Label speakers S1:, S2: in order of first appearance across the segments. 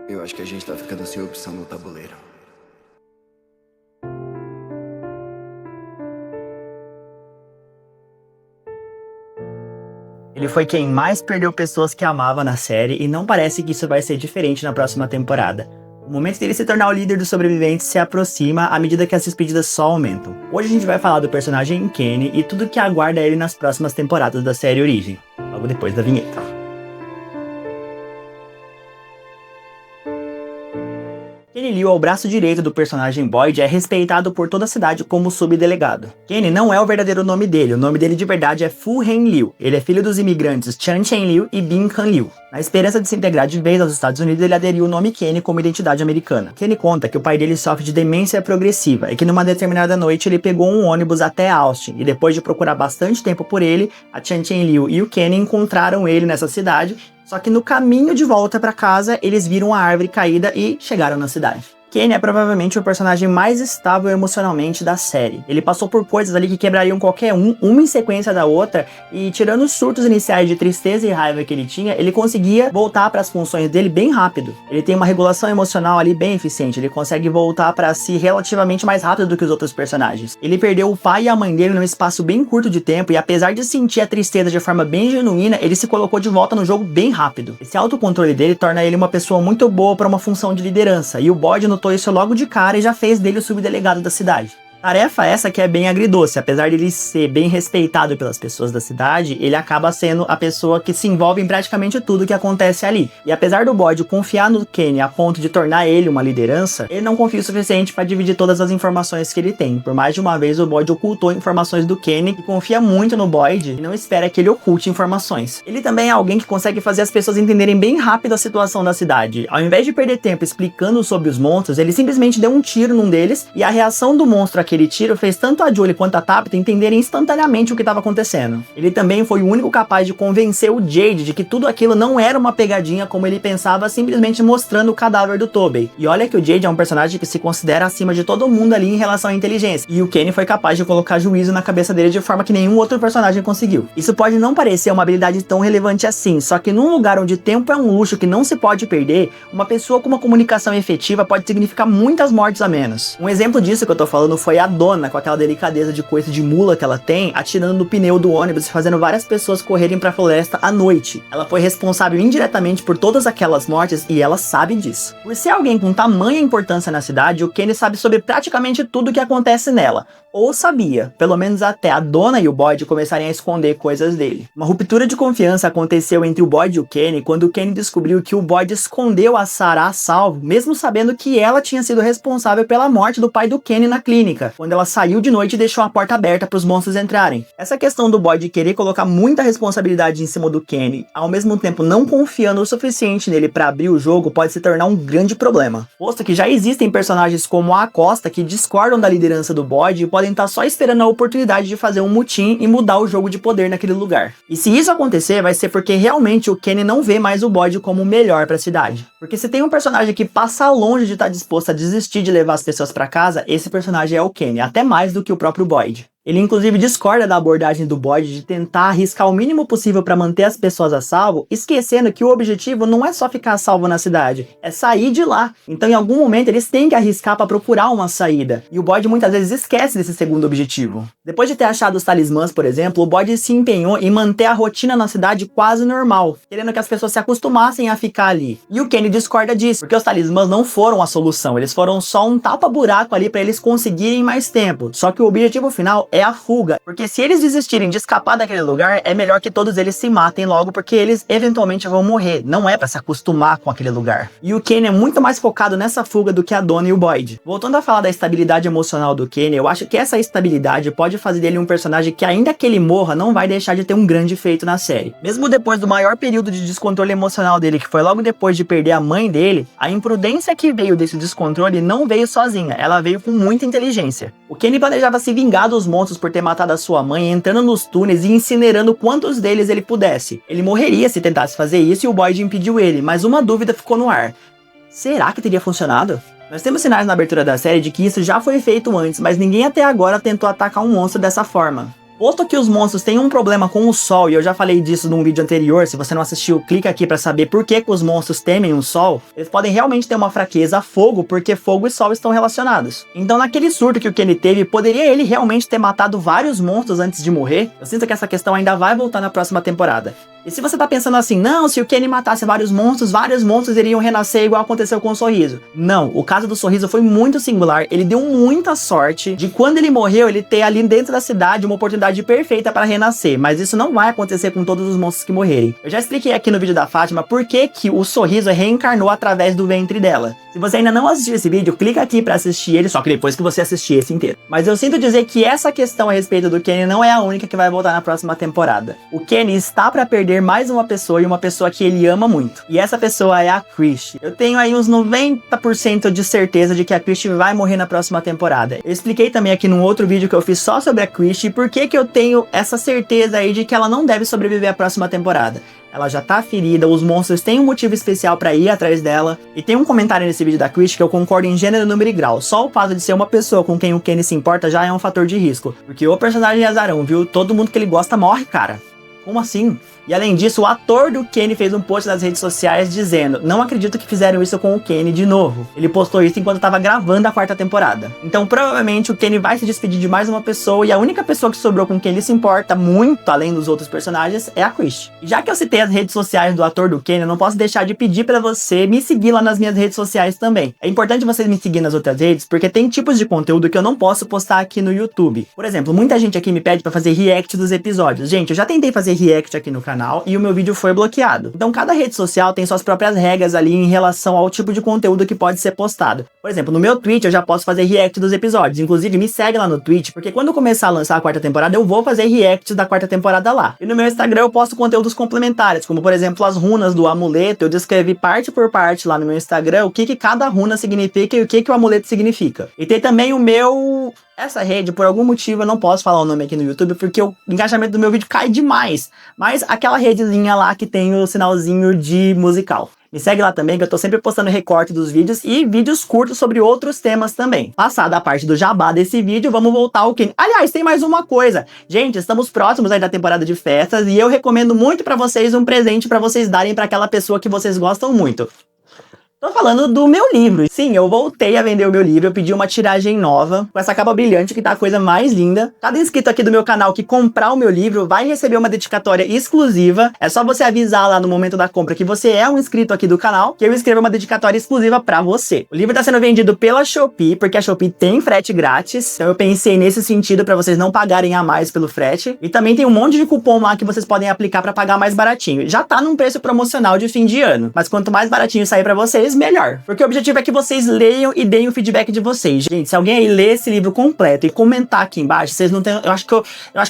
S1: Eu acho que a gente tá ficando sem opção no tabuleiro.
S2: Ele foi quem mais perdeu pessoas que amava na série e não parece que isso vai ser diferente na próxima temporada. O momento dele se tornar o líder dos sobreviventes se aproxima à medida que as despedidas só aumentam. Hoje a gente vai falar do personagem Kenny e tudo que aguarda ele nas próximas temporadas da série Origem, logo depois da vinheta. Kenny Liu é o braço direito do personagem Boyd e é respeitado por toda a cidade como subdelegado. Kenny não é o verdadeiro nome dele, o nome dele de verdade é Fu Hen Liu. Ele é filho dos imigrantes Chan Chen Liu e Bin Han Liu. Na esperança de se integrar de vez aos Estados Unidos, ele aderiu o nome Kenny como identidade americana. Kenny conta que o pai dele sofre de demência progressiva e que numa determinada noite ele pegou um ônibus até Austin e depois de procurar bastante tempo por ele, a Chan Chen Liu e o Kenny encontraram ele nessa cidade. Só que no caminho de volta pra casa, eles viram a árvore caída e chegaram na cidade. Kenny é provavelmente o personagem mais estável emocionalmente da série. Ele passou por coisas ali que quebrariam qualquer um, uma em sequência da outra, e tirando os surtos iniciais de tristeza e raiva que ele tinha, ele conseguia voltar para as funções dele bem rápido. Ele tem uma regulação emocional ali bem eficiente, ele consegue voltar para si relativamente mais rápido do que os outros personagens. Ele perdeu o pai e a mãe dele num espaço bem curto de tempo, e apesar de sentir a tristeza de forma bem genuína, ele se colocou de volta no jogo bem rápido. Esse autocontrole dele torna ele uma pessoa muito boa para uma função de liderança, e o Boyd notou isso logo de cara e já fez dele o subdelegado da cidade. Tarefa essa que é bem agridoce, apesar de ele ser bem respeitado pelas pessoas da cidade, ele acaba sendo a pessoa que se envolve em praticamente tudo que acontece ali. E apesar do Boyd confiar no Kenny a ponto de tornar ele uma liderança, ele não confia o suficiente para dividir todas as informações que ele tem. Por mais de uma vez o Boyd ocultou informações do Kenny e confia muito no Boyd e não espera que ele oculte informações. Ele também é alguém que consegue fazer as pessoas entenderem bem rápido a situação da cidade. Ao invés de perder tempo explicando sobre os monstros, ele simplesmente deu um tiro num deles e a reação do monstro aquele tiro fez tanto a Julie quanto a Tabitha entenderem instantaneamente o que estava acontecendo. Ele também foi o único capaz de convencer o Jade de que tudo aquilo não era uma pegadinha como ele pensava, simplesmente mostrando o cadáver do Tobey. E olha que o Jade é um personagem que se considera acima de todo mundo ali em relação à inteligência. E o Kenny foi capaz de colocar juízo na cabeça dele de forma que nenhum outro personagem conseguiu. Isso pode não parecer uma habilidade tão relevante assim, só que num lugar onde tempo é um luxo que não se pode perder, uma pessoa com uma comunicação efetiva pode significar muitas mortes a menos. Um exemplo disso que eu tô falando foi a Donna, com aquela delicadeza de coice de mula que ela tem, atirando no pneu do ônibus e fazendo várias pessoas correrem pra floresta à noite. Ela foi responsável indiretamente por todas aquelas mortes e ela sabe disso. Por ser alguém com tamanha importância na cidade, o Kenny sabe sobre praticamente tudo que acontece nela. Ou sabia, pelo menos até a Donna e o Boyd começarem a esconder coisas dele. Uma ruptura de confiança aconteceu entre o Boyd e o Kenny quando o Kenny descobriu que o Boyd escondeu a Sarah a salvo, mesmo sabendo que ela tinha sido responsável pela morte do pai do Kenny na clínica, quando ela saiu de noite e deixou a porta aberta para os monstros entrarem. Essa questão do Boyd querer colocar muita responsabilidade em cima do Kenny, ao mesmo tempo não confiando o suficiente nele para abrir o jogo, pode se tornar um grande problema. Posto que já existem personagens como a Acosta que discordam da liderança do Boyd e podem estar só esperando a oportunidade de fazer um mutim e mudar o jogo de poder naquele lugar. E se isso acontecer, vai ser porque realmente o Kenny não vê mais o Boyd como o melhor para a cidade. Porque se tem um personagem que passa longe de estar disposto a desistir de levar as pessoas para casa, esse personagem é o Kenny, até mais do que o próprio Boyd. Ele inclusive discorda da abordagem do Boyd de tentar arriscar o mínimo possível para manter as pessoas a salvo, esquecendo que o objetivo não é só ficar a salvo na cidade, é sair de lá. Então em algum momento eles têm que arriscar para procurar uma saída, e o Boyd muitas vezes esquece desse segundo objetivo. Depois de ter achado os talismãs, por exemplo, o Boyd se empenhou em manter a rotina na cidade quase normal, querendo que as pessoas se acostumassem a ficar ali. E o Kenny discorda disso, porque os talismãs não foram a solução, eles foram só um tapa-buraco ali para eles conseguirem mais tempo. Só que o objetivo final é a fuga, porque se eles desistirem de escapar daquele lugar, é melhor que todos eles se matem logo, porque eles eventualmente vão morrer, não é pra se acostumar com aquele lugar. E o Kenny é muito mais focado nessa fuga do que a Donna e o Boyd. Voltando a falar da estabilidade emocional do Kenny, eu acho que essa estabilidade pode fazer dele um personagem que ainda que ele morra, não vai deixar de ter um grande feito na série. Mesmo depois do maior período de descontrole emocional dele, que foi logo depois de perder a mãe dele, a imprudência que veio desse descontrole não veio sozinha, ela veio com muita inteligência. O Kenny planejava se vingar dos monstros por ter matado a sua mãe, entrando nos túneis e incinerando quantos deles ele pudesse. Ele morreria se tentasse fazer isso e o Boyd impediu ele, mas uma dúvida ficou no ar. Será que teria funcionado? Nós temos sinais na abertura da série de que isso já foi feito antes, mas ninguém até agora tentou atacar um monstro dessa forma. Posto que os monstros têm um problema com o sol, e eu já falei disso num vídeo anterior, se você não assistiu, clica aqui pra saber por que os monstros temem o sol, eles podem realmente ter uma fraqueza a fogo, porque fogo e sol estão relacionados. Então naquele surto que o Kenny teve, poderia ele realmente ter matado vários monstros antes de morrer? Eu sinto que essa questão ainda vai voltar na próxima temporada. E se você tá pensando assim, não, se o Kenny matasse vários monstros iriam renascer igual aconteceu com o Sorriso. Não, o caso do Sorriso foi muito singular, ele deu muita sorte de quando ele morreu, ele ter ali dentro da cidade uma oportunidade perfeita para renascer, mas isso não vai acontecer com todos os monstros que morrerem. Eu já expliquei aqui no vídeo da Fátima por que o Sorriso reencarnou através do ventre dela. Se você ainda não assistiu esse vídeo, clica aqui pra assistir ele, só que depois que você assistir esse inteiro. Mas eu sinto dizer que essa questão a respeito do Kenny não é a única que vai voltar na próxima temporada. O Kenny está pra perder mais uma pessoa, e uma pessoa que ele ama muito. E essa pessoa é a Christie. Eu tenho aí uns 90% de certeza de que a Christie vai morrer na próxima temporada. Eu expliquei também aqui num outro vídeo que eu fiz só sobre a Christie, por que eu tenho essa certeza aí de que ela não deve sobreviver à próxima temporada. Ela já tá ferida, os monstros têm um motivo especial pra ir atrás dela. E tem um comentário nesse vídeo da Christie que eu concordo em gênero, número e grau. Só o fato de ser uma pessoa com quem o Kenny se importa já é um fator de risco. Porque o personagem é azarão, viu? Todo mundo que ele gosta morre, cara. Como assim? E além disso, o ator do Kenny fez um post nas redes sociais dizendo: não acredito que fizeram isso com o Kenny de novo. Ele postou isso enquanto estava gravando a 4ª temporada. Então provavelmente o Kenny vai se despedir de mais uma pessoa, e a única pessoa que sobrou com quem ele se importa muito, além dos outros personagens, é a Christie. E já que eu citei as redes sociais do ator do Kenny, eu não posso deixar de pedir para você me seguir lá nas minhas redes sociais também. É importante vocês me seguirem nas outras redes, porque tem tipos de conteúdo que eu não posso postar aqui no YouTube. Por exemplo, muita gente aqui me pede para fazer react dos episódios. Gente, eu já tentei fazer react aqui no canal e o meu vídeo foi bloqueado. Então cada rede social tem suas próprias regras ali em relação ao tipo de conteúdo que pode ser postado. Por exemplo, no meu Twitch eu já posso fazer react dos episódios. Inclusive me segue lá no Twitch, porque quando eu começar a lançar a 4ª temporada eu vou fazer react da 4ª temporada lá. E no meu Instagram eu posto conteúdos complementares, como por exemplo as runas do amuleto. Eu descrevi parte por parte lá no meu Instagram o que cada runa significa e o que o amuleto significa. E tem também o meu... Essa rede, por algum motivo, eu não posso falar o nome aqui no YouTube, porque o engajamento do meu vídeo cai demais. Mas aquela redezinha lá que tem o sinalzinho de musical. Me segue lá também, que eu tô sempre postando recorte dos vídeos e vídeos curtos sobre outros temas também. Passada a parte do jabá desse vídeo, vamos voltar ao Kenny. Aliás, tem mais uma coisa. Gente, estamos próximos aí da temporada de festas e eu recomendo muito pra vocês um presente pra vocês darem pra aquela pessoa que vocês gostam muito. Tô falando do meu livro. Sim, eu voltei a vender o meu livro, eu pedi uma tiragem nova, com essa capa brilhante que tá a coisa mais linda. Cada inscrito aqui do meu canal que comprar o meu livro vai receber uma dedicatória exclusiva. É só você avisar lá no momento da compra que você é um inscrito aqui do canal, que eu escrevo uma dedicatória exclusiva pra você. O livro tá sendo vendido pela Shopee, porque a Shopee tem frete grátis. Então eu pensei nesse sentido pra vocês não pagarem a mais pelo frete. E também tem um monte de cupom lá que vocês podem aplicar pra pagar mais baratinho. Já tá num preço promocional de fim de ano, mas quanto mais baratinho sair pra vocês, melhor. Porque o objetivo é que vocês leiam e deem o feedback de vocês. Gente, se alguém aí ler esse livro completo e comentar aqui embaixo, vocês não tem, eu acho que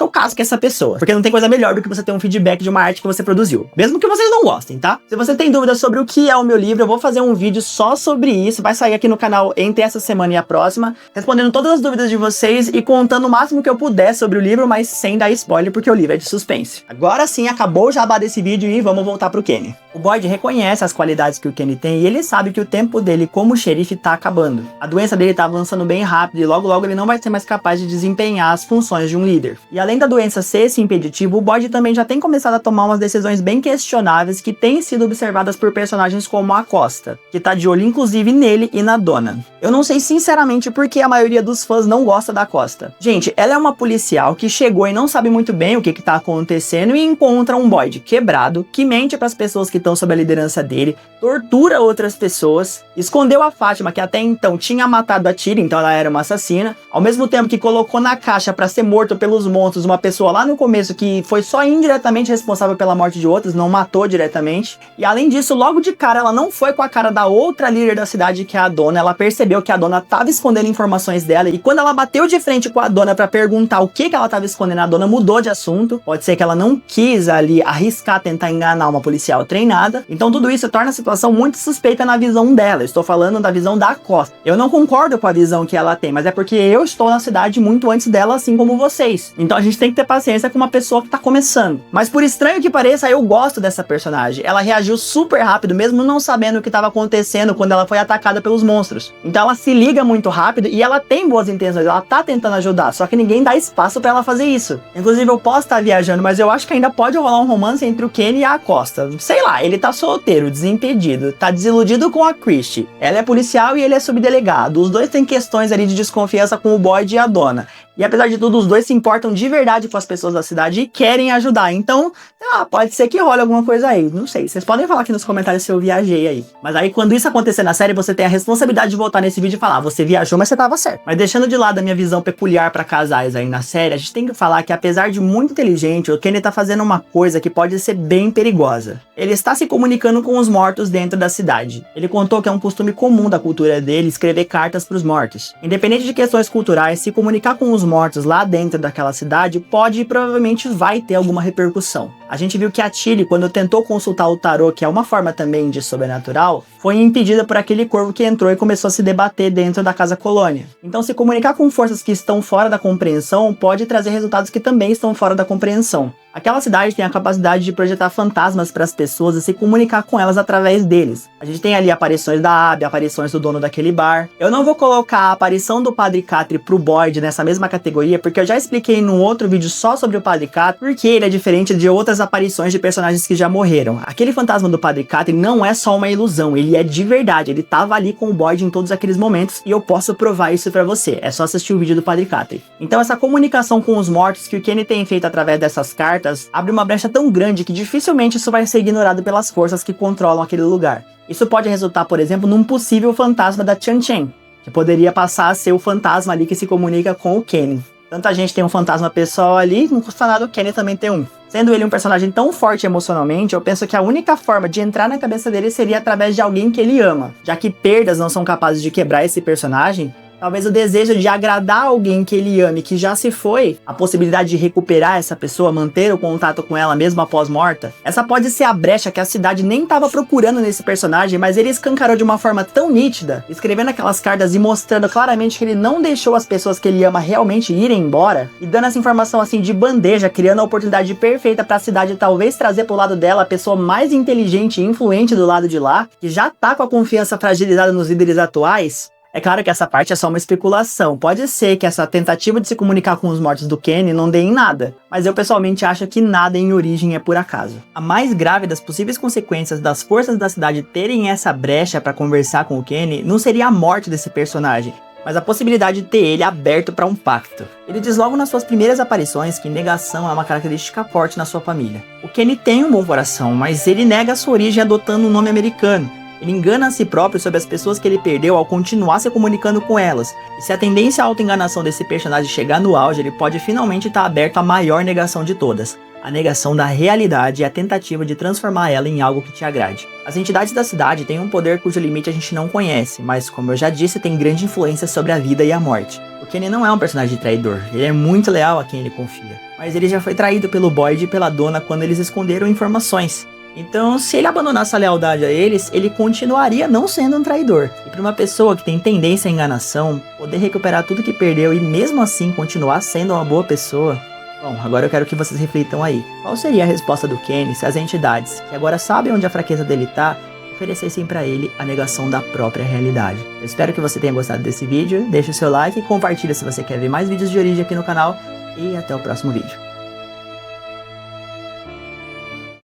S2: eu caso com essa pessoa. Porque não tem coisa melhor do que você ter um feedback de uma arte que você produziu. Mesmo que vocês não gostem, tá? Se você tem dúvidas sobre o que é o meu livro, eu vou fazer um vídeo só sobre isso. Vai sair aqui no canal entre essa semana e a próxima, respondendo todas as dúvidas de vocês e contando o máximo que eu puder sobre o livro, mas sem dar spoiler, porque o livro é de suspense. Agora sim, acabou o jabá desse vídeo e vamos voltar pro Kenny. O Boyd reconhece as qualidades que o Kenny tem e ele sabe que o tempo dele como xerife tá acabando. A doença dele tá avançando bem rápido e logo logo ele não vai ser mais capaz de desempenhar as funções de um líder. E além da doença ser esse impeditivo, o Boyd também já tem começado a tomar umas decisões bem questionáveis que têm sido observadas por personagens como a Costa, que tá de olho inclusive nele e na Donna. Eu não sei sinceramente por que a maioria dos fãs não gosta da Costa. Gente, ela é uma policial que chegou e não sabe muito bem o que tá acontecendo e encontra um Boyd quebrado, que mente pras pessoas que estão sob a liderança dele, tortura outras pessoas, escondeu a Fátima, que até então tinha matado a Tyrion, então ela era uma assassina, ao mesmo tempo que colocou na caixa pra ser morto pelos monstros uma pessoa lá no começo que foi só indiretamente responsável pela morte de outros, não matou diretamente. E além disso, logo de cara, ela não foi com a cara da outra líder da cidade, que é a Donna. Ela percebeu que a Donna tava escondendo informações dela, e quando ela bateu de frente com a Donna pra perguntar o que ela tava escondendo, a Donna mudou de assunto. Pode ser que ela não quis ali arriscar tentar enganar uma policial treinada. Então tudo isso torna a situação muito suspeita na visão dela, eu estou falando da visão da Acosta. Eu não concordo com a visão que ela tem, mas é porque eu estou na cidade muito antes dela, assim como vocês. Então a gente tem que ter paciência com uma pessoa que tá começando. Mas por estranho que pareça, eu gosto dessa personagem. Ela reagiu super rápido, mesmo não sabendo o que estava acontecendo quando ela foi atacada pelos monstros. Então ela se liga muito rápido e ela tem boas intenções, ela tá tentando ajudar, só que ninguém dá espaço pra ela fazer isso. Inclusive eu posso estar viajando, mas eu acho que ainda pode rolar um romance entre o Kenny e a Acosta. Sei lá, ele tá solteiro, desimpedido, tá desiludido com a Christie. Ela é policial e ele é subdelegado. Os dois têm questões ali de desconfiança com o Boyd e a dona. E apesar de tudo, os dois se importam de verdade com as pessoas da cidade e querem ajudar. Então, pode ser que role alguma coisa aí. Não sei, vocês podem falar aqui nos comentários se eu viajei aí. Mas aí, quando isso acontecer na série, você tem a responsabilidade de voltar nesse vídeo e falar, você viajou, mas você tava certo. Mas deixando de lado a minha visão peculiar pra casais aí na série, a gente tem que falar que apesar de muito inteligente, o Kenny tá fazendo uma coisa que pode ser bem perigosa. Ele está se comunicando com os mortos dentro da cidade. Ele contou que é um costume comum da cultura dele escrever cartas pros mortos. Independente de questões culturais, se comunicar com os mortos lá dentro daquela cidade pode e provavelmente vai ter alguma repercussão. A gente viu que a Tilly, quando tentou consultar o tarô, que é uma forma também de sobrenatural, foi impedida por aquele corvo que entrou e começou a se debater dentro da Casa Colônia. Então se comunicar com forças que estão fora da compreensão pode trazer resultados que também estão fora da compreensão. Aquela cidade tem a capacidade de projetar fantasmas para as pessoas e se comunicar com elas através deles. A gente tem ali aparições da Abby, aparições do dono daquele bar. Eu não vou colocar a aparição do Padre Catre pro Boyd nessa mesma categoria, porque eu já expliquei num outro vídeo só sobre o Padre Catre, porque ele é diferente de outras aparições de personagens que já morreram. Aquele fantasma do Padre Catre não é só uma ilusão, ele é de verdade, ele tava ali com o Boyd em todos aqueles momentos e eu posso provar isso pra você, é só assistir o vídeo do Padre Catre. Então essa comunicação com os mortos que o Kenny tem feito através dessas cartas abre uma brecha tão grande que dificilmente isso vai ser ignorado pelas forças que controlam aquele lugar. Isso pode resultar, por exemplo, num possível fantasma da Chan Chen, que poderia passar a ser o fantasma ali que se comunica com o Kenny. Tanta gente tem um fantasma pessoal ali, não custa nada o Kenny também ter um. Sendo ele um personagem tão forte emocionalmente, eu penso que a única forma de entrar na cabeça dele seria através de alguém que ele ama. Já que perdas não são capazes de quebrar esse personagem, talvez o desejo de agradar alguém que ele ame, que já se foi, a possibilidade de recuperar essa pessoa, manter o contato com ela mesmo após morta, essa pode ser a brecha que a cidade nem estava procurando nesse personagem, mas ele escancarou de uma forma tão nítida, escrevendo aquelas cartas e mostrando claramente que ele não deixou as pessoas que ele ama realmente irem embora, e dando essa informação assim de bandeja, criando a oportunidade perfeita para a cidade talvez trazer pro lado dela a pessoa mais inteligente e influente do lado de lá, que já tá com a confiança fragilizada nos líderes atuais. É claro que essa parte é só uma especulação, pode ser que essa tentativa de se comunicar com os mortos do Kenny não dê em nada, mas eu pessoalmente acho que nada em origem é por acaso. A mais grave das possíveis consequências das forças da cidade terem essa brecha para conversar com o Kenny não seria a morte desse personagem, mas a possibilidade de ter ele aberto para um pacto. Ele diz logo nas suas primeiras aparições que negação é uma característica forte na sua família. O Kenny tem um bom coração, mas ele nega a sua origem adotando um nome americano. Ele engana a si próprio sobre as pessoas que ele perdeu ao continuar se comunicando com elas. E se a tendência à autoenganação desse personagem chegar no auge, ele pode finalmente estar aberto à maior negação de todas. A negação da realidade e a tentativa de transformar ela em algo que te agrade. As entidades da cidade têm um poder cujo limite a gente não conhece, mas como eu já disse, tem grande influência sobre a vida e a morte. O Kenny não é um personagem traidor, ele é muito leal a quem ele confia. Mas ele já foi traído pelo Boyd e pela dona quando eles esconderam informações. Então, se ele abandonasse a lealdade a eles, ele continuaria não sendo um traidor. E para uma pessoa que tem tendência à enganação, poder recuperar tudo que perdeu e mesmo assim continuar sendo uma boa pessoa... Bom, agora eu quero que vocês reflitam aí. Qual seria a resposta do Kenny se as entidades, que agora sabem onde a fraqueza dele tá, oferecessem para ele a negação da própria realidade? Eu espero que você tenha gostado desse vídeo, deixe o seu like e compartilha se você quer ver mais vídeos de origem aqui no canal. E até o próximo vídeo.